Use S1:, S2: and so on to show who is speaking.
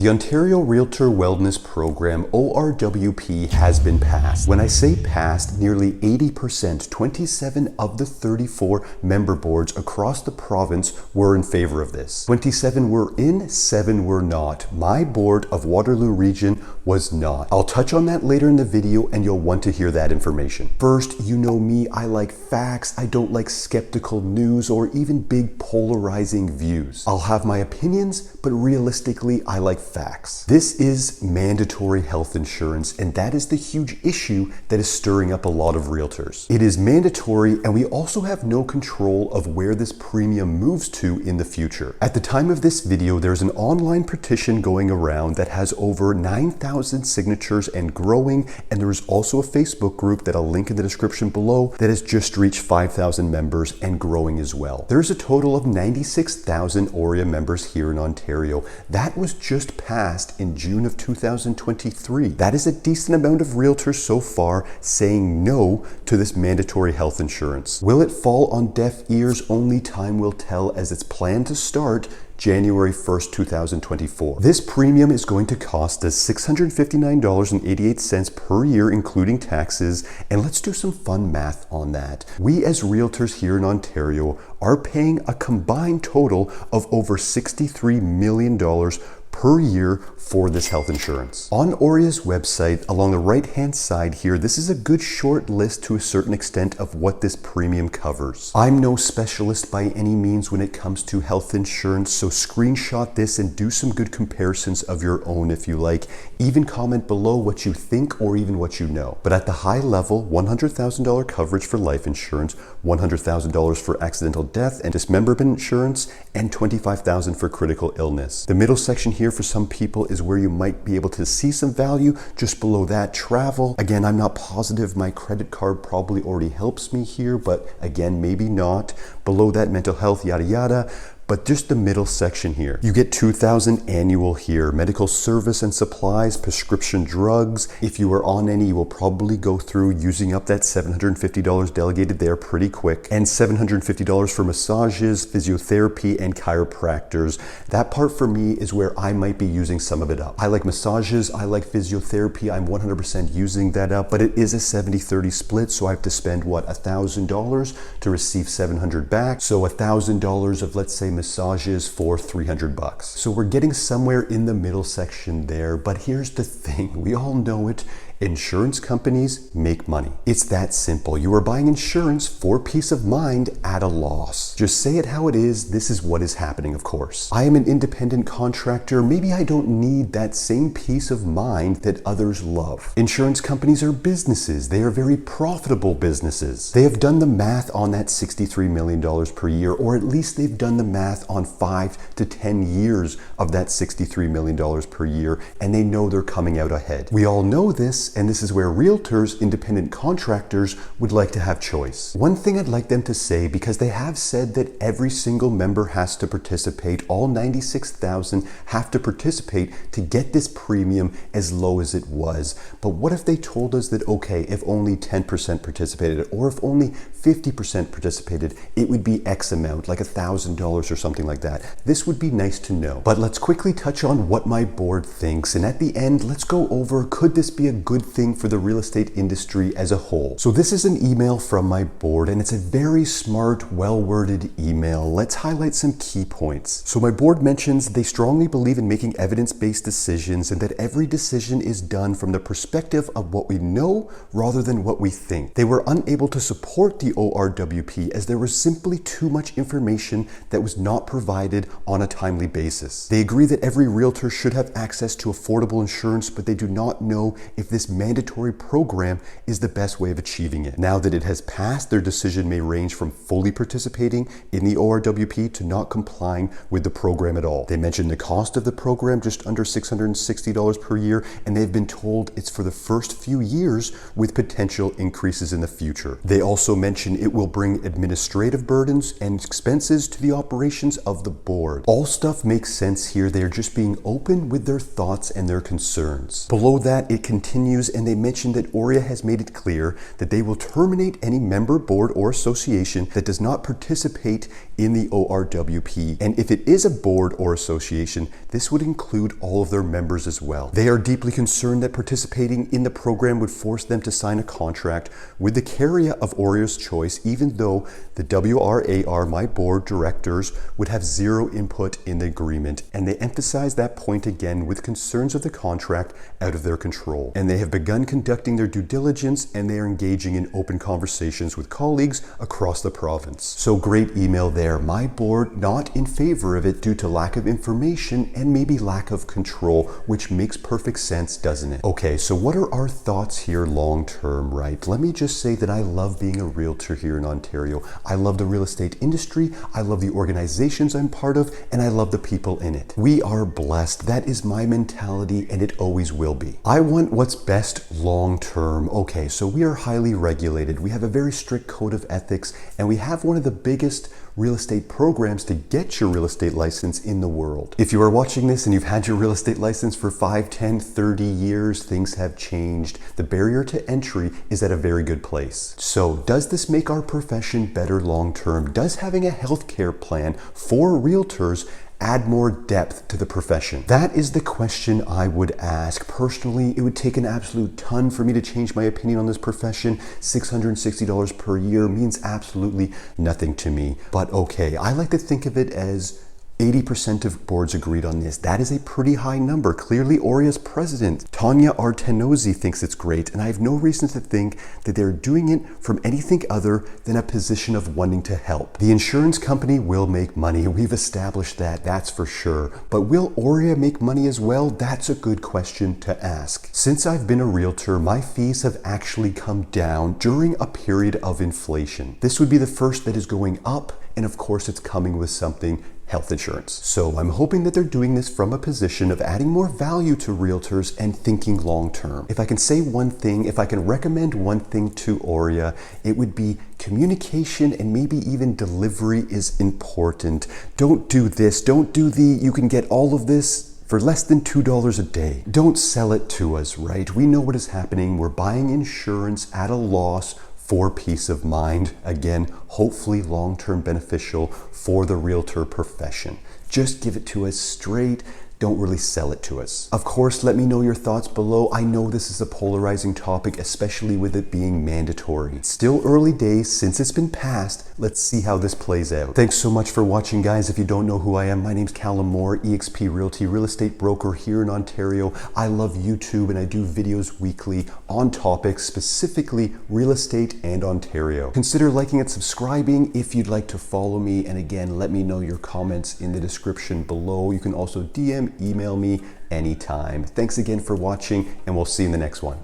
S1: The Ontario Realtor Wellness Program, ORWP, has been passed. When I say passed, nearly 80%, 27 of the 34 member boards across the province were in favor of this. 27 were in, 7 were not. My board of Waterloo Region was not. I'll touch on that later in the video and you'll want to hear that information. First, you know me, I like facts. I don't like skeptical news or even big polarizing views. I'll have my opinions, but realistically, I like facts. This is mandatory health insurance, and that is the huge issue that is stirring up a lot of realtors. It is mandatory, and we also have no control of where this premium moves to in the future. At the time of this video, there's an online petition going around that has over 9,000 signatures and growing, and there is also a Facebook group that I'll link in the description below that has just reached 5,000 members and growing as well. There's a total of 96,000 OREA members here in Ontario. That was just passed in June of 2023. That is a decent amount of realtors so far saying no to this mandatory health insurance. Will it fall on deaf ears? Only time will tell, as it's planned to start January 1st, 2024. This premium is going to cost us $659.88 per year, including taxes. And let's do some fun math on that. We as realtors here in Ontario are paying a combined total of over $63 million per year for this health insurance. On OREA's website, along the right-hand side here, this is a good short list to a certain extent of what this premium covers. I'm no specialist by any means when it comes to health insurance, so screenshot this and do some good comparisons of your own if you like. Even comment below what you think or even what you know. But at the high level, $100,000 coverage for life insurance, $100,000 for accidental death and dismemberment insurance, and $25,000 for critical illness. The middle section here for some people is where you might be able to see some value. Just below that, travel. Again, I'm not positive. My credit card probably already helps me here, but again, maybe not. Below that, mental health, yada yada. But just the middle section here. You get $2,000 annual here. Medical service and supplies, prescription drugs. If you are on any, you will probably go through using up that $750 delegated there pretty quick. And $750 for massages, physiotherapy, and chiropractors. That part for me is where I might be using some of it up. I like massages, I like physiotherapy. I'm 100% using that up, but it is a 70-30 split, so I have to spend, what, $1,000 to receive $700 back. So $1,000 of, let's say, massages for $300. So we're getting somewhere in the middle section there, but here's the thing, we all know it. Insurance companies make money. It's that simple. You are buying insurance for peace of mind at a loss. Just say it how it is. This is what is happening, of course. I am an independent contractor. Maybe I don't need that same peace of mind that others love. Insurance companies are businesses. They are very profitable businesses. They have done the math on that $63 million per year, or at least they've done the math on 5 to 10 years of that $63 million per year, and they know they're coming out ahead. We all know this, and this is where realtors, independent contractors, would like to have choice. One thing I'd like them to say, because they have said that every single member has to participate, all 96,000 have to participate to get this premium as low as it was. But what if they told us that, okay, if only 10% participated, or if only 50% participated, it would be X amount, like $1,000 or something like that. This would be nice to know. But let's quickly touch on what my board thinks, and at the end, let's go over, could this be a good thing for the real estate industry as a whole? So this is an email from my board, and it's a very smart, well-worded email. Let's highlight some key points. So my board mentions they strongly believe in making evidence-based decisions and that every decision is done from the perspective of what we know rather than what we think. They were unable to support the ORWP as there was simply too much information that was not provided on a timely basis. They agree that every realtor should have access to affordable insurance, but they do not know if this mandatory program is the best way of achieving it. Now that it has passed, their decision may range from fully participating in the ORWP to not complying with the program at all. They mentioned the cost of the program, just under $660 per year, and they've been told it's for the first few years with potential increases in the future. They also mention it will bring administrative burdens and expenses to the operation deliberations of the board. All stuff makes sense here. They're just being open with their thoughts and their concerns. Below that, it continues, and they mention that OREA has made it clear that they will terminate any member, board, or association that does not participate in the ORWP. And if it is a board or association, this would include all of their members as well. They are deeply concerned that participating in the program would force them to sign a contract with the carrier of OREA's choice, even though the WRAR, my board directors, would have zero input in the agreement. And they emphasize that point again with concerns of the contract out of their control. And they have begun conducting their due diligence, and they are engaging in open conversations with colleagues across the province. So great email there. My board not in favor of it due to lack of information and maybe lack of control, which makes perfect sense, doesn't it? Okay, so what are our thoughts here long term, right? Let me just say that I love being a realtor here in Ontario. I love the real estate industry, I love the organizations I'm part of, and I love the people in it. We are blessed. That is my mentality, and it always will be. I want what's best long term. Okay, so we are highly regulated. We have a very strict code of ethics, and we have one of the biggest real estate programs to get your real estate license in the world. If you are watching this and you've had your real estate license for 5, 10, 30 years, things have changed. The barrier to entry is at a very good place. So does this make our profession better long term? Does having a healthcare plan for realtors add more depth to the profession? That is the question I would ask. Personally, it would take an absolute ton for me to change my opinion on this profession. $660 per year means absolutely nothing to me. But okay, I like to think of it as 80% of boards agreed on this. That is a pretty high number. Clearly, OREA's president, Tanya Artenozzi, thinks it's great, and I have no reason to think that they're doing it from anything other than a position of wanting to help. The insurance company will make money. We've established that, that's for sure. But will OREA make money as well? That's a good question to ask. Since I've been a realtor, my fees have actually come down during a period of inflation. This would be the first that is going up, and of course it's coming with something health insurance. So I'm hoping that they're doing this from a position of adding more value to realtors and thinking long term. If I can say one thing, if I can recommend one thing to OREA, it would be communication and maybe even delivery is important. Don't do this, don't do you can get all of this for less than $2 a day. Don't sell it to us, right? We know what is happening. We're buying insurance at a loss for peace of mind. Again, hopefully long-term beneficial for the realtor profession. Just give it to us straight. Don't really sell it to us. Of course, let me know your thoughts below. I know this is a polarizing topic, especially with it being mandatory. Still early days since it's been passed. Let's see how this plays out. Thanks so much for watching, guys. If you don't know who I am, my name's Callum Moore, eXp Realty, real estate broker here in Ontario. I love YouTube and I do videos weekly on topics, specifically real estate and Ontario. Consider liking and subscribing if you'd like to follow me. And again, let me know your comments in the description below. You can also email me anytime. Thanks again for watching, and we'll see you in the next one.